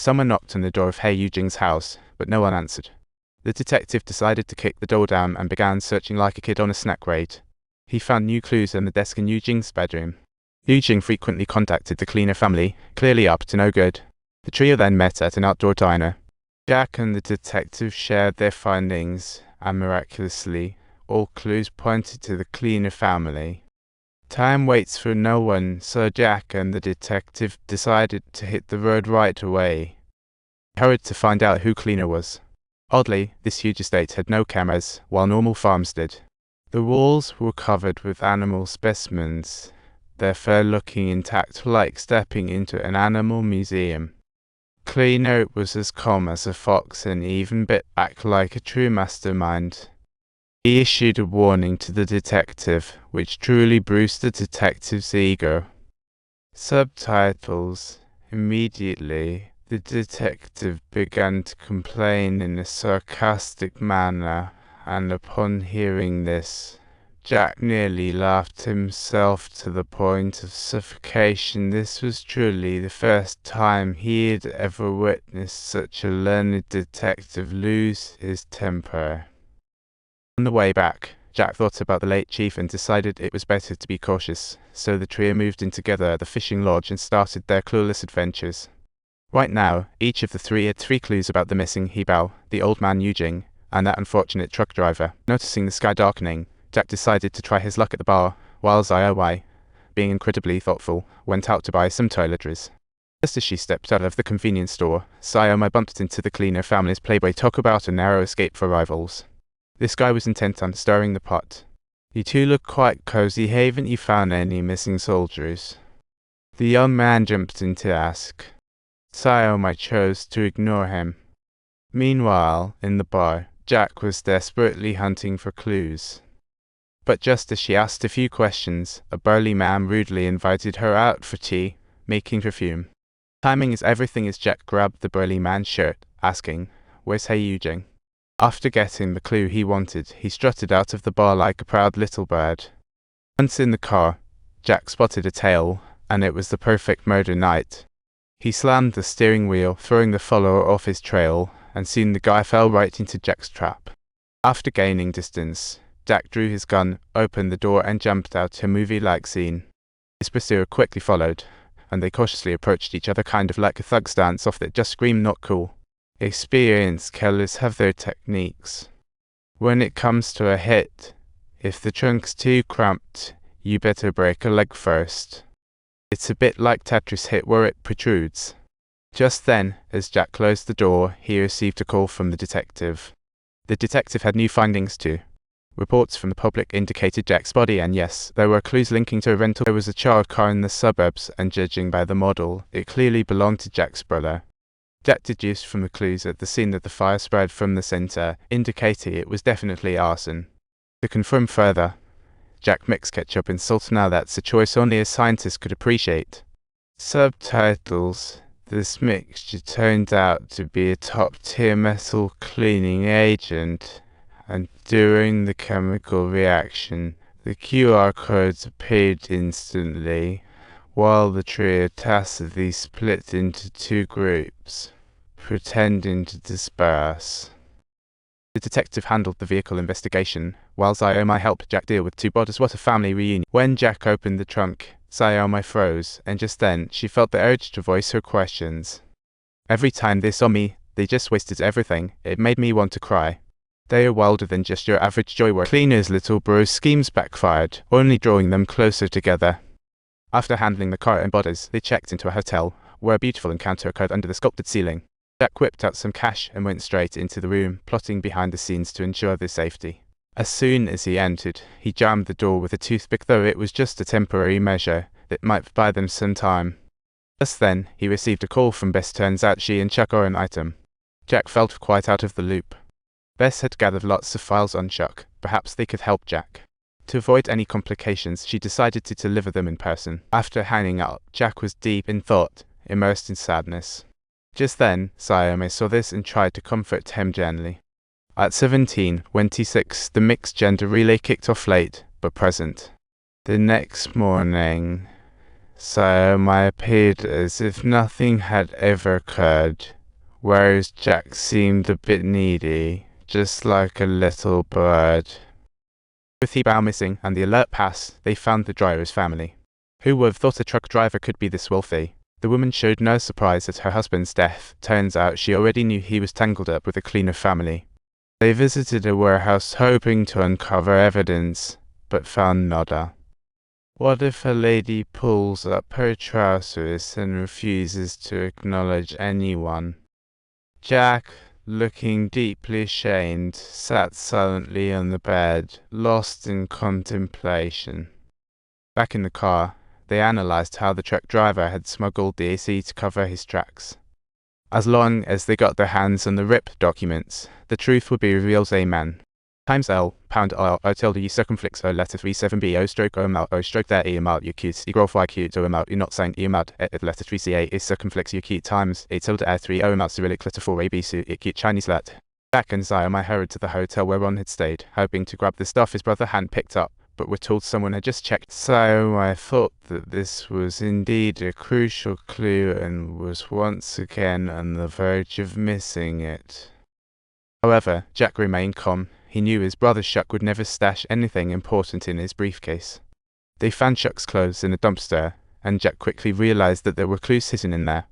Someone knocked on the door of Yujing's house, but no one answered. The detective decided to kick the door down and began searching like a kid on a snack raid. He found new clues on the desk in Yujing's bedroom. Yujing frequently contacted the cleaner family, clearly up to no good. The trio then met at an outdoor diner. Jack and the detective shared their findings, and miraculously, all clues pointed to the cleaner family. Time waits for no one, so Jack and the detective decided to hit the road right away. They hurried to find out who cleaner was. Oddly, this huge estate had no cameras, while normal farms did. The walls were covered with animal specimens, their fur looking intact like stepping into an animal museum. Cleaner was as calm as a fox and even bit back like a true mastermind. He issued a warning to the detective, which truly bruised the detective's ego. Subtitles. Immediately, the detective began to complain in a sarcastic manner, and upon hearing this, Jack nearly laughed himself to the point of suffocation. This was truly the first time he had ever witnessed such a learned detective lose his temper. On the way back, Jack thought about the late chief and decided it was better to be cautious, so the trio moved in together at the fishing lodge and started their clueless adventures. Right now, each of the three had 3 clues about the missing Hebao, the old man Yujing, and that unfortunate truck driver. Noticing the sky darkening, Jack decided to try his luck at the bar, while Xiaowai, being incredibly thoughtful, went out to buy some toiletries. Just as she stepped out of the convenience store, Xiaowai bumped into the cleaner family's playboy talk about a narrow escape for rivals. This guy was intent on stirring the pot. "You two look quite cozy. Haven't you found any missing soldiers?" The young man jumped in to ask. Xiaomai chose to ignore him. Meanwhile, in the bar, Jack was desperately hunting for clues. But just as she asked a few questions, a burly man rudely invited her out for tea, making her fume. Timing is everything as Jack grabbed the burly man's shirt, asking, "Where's Yujing?" After getting the clue he wanted, he strutted out of the bar like a proud little bird. Once in the car, Jack spotted a tail, and it was the perfect murder night. He slammed the steering wheel, throwing the follower off his trail, and soon the guy fell right into Jack's trap. After gaining distance, Jack drew his gun, opened the door, and jumped out a movie-like scene. His pursuer quickly followed, and they cautiously approached each other kind of like a thug stance off that just screamed not cool. Experienced killers have their techniques. When it comes to a hit, if the trunk's too cramped, you better break a leg first. It's a bit like Tetris hit where it protrudes. Just then, as Jack closed the door, he received a call from the detective. The detective had new findings too. Reports from the public indicated Jack's body, and yes, there were clues linking to a rental. There was a charred car in the suburbs, and judging by the model, it clearly belonged to Jack's brother. Jack deduced from the clues at the scene that the fire spread from the center, indicating it was definitely arson. To confirm further, Jack mixed ketchup and salt. Now that's a choice only a scientist could appreciate. Subtitles. This mixture turned out to be a top-tier metal cleaning agent, and during the chemical reaction, the QR codes appeared instantly, while the trio tacitly split into 2 groups, pretending to disperse. The detective handled the vehicle investigation, while Xiaomai helped Jack deal with 2 bodies. What a family reunion. When Jack opened the trunk, Xiaomai froze, and just then, she felt the urge to voice her questions. "Every time they saw me, they just wasted everything. It made me want to cry. They are wilder than just your average joywork. Cleaner's little bro's schemes backfired, only drawing them closer together." After handling the car and bodies, they checked into a hotel, where a beautiful encounter occurred under the sculpted ceiling. Jack whipped out some cash and went straight into the room, plotting behind the scenes to ensure their safety. As soon as he entered, he jammed the door with a toothpick, though it was just a temporary measure that might buy them some time. Just then, he received a call from Bess. Turns out she and Chuck are an item. Jack felt quite out of the loop. Bess had gathered lots of files on Chuck. Perhaps they could help Jack. To avoid any complications, she decided to deliver them in person. After hanging up, Jack was deep in thought, immersed in sadness. Just then, Xiaomai saw this and tried to comfort him gently. At 17:26, the mixed gender relay kicked off late, but present. The next morning, so I appeared as if nothing had ever occurred, whereas Jack seemed a bit needy, just like a little bird. With the bow missing and the alert pass, they found the driver's family. Who would have thought a truck driver could be this wealthy? The woman showed no surprise at her husband's death. Turns out she already knew he was tangled up with a cleaner family. They visited a warehouse hoping to uncover evidence, but found nada. What if a lady pulls up her trousers and refuses to acknowledge anyone? Jack, looking deeply ashamed, sat silently on the bed, lost in contemplation. Back in the car, they analysed how the truck driver had smuggled the AC to cover his tracks. As long as they got their hands on the RIP documents, the truth would be revealed. Amen. Times L, pound R, O tilde U circumflex O letter 37B O stroke O mal O stroke there E mal U cute E graph Y cute O mal U not sign E mal letter 3CA is circumflex U cute times A tilde R 3 O mal Cyrillic letter 4 AB su I cute Chinese lat. Jack and Zion hurried to the hotel where Ron had stayed, hoping to grab the stuff his brother hadn't picked up, but were told someone had just checked. So I thought that this was indeed a crucial clue and was once again on the verge of missing it. However, Jack remained calm. He knew his brother Chuck would never stash anything important in his briefcase. They found Chuck's clothes in a dumpster, and Jack quickly realized that there were clues hidden in there.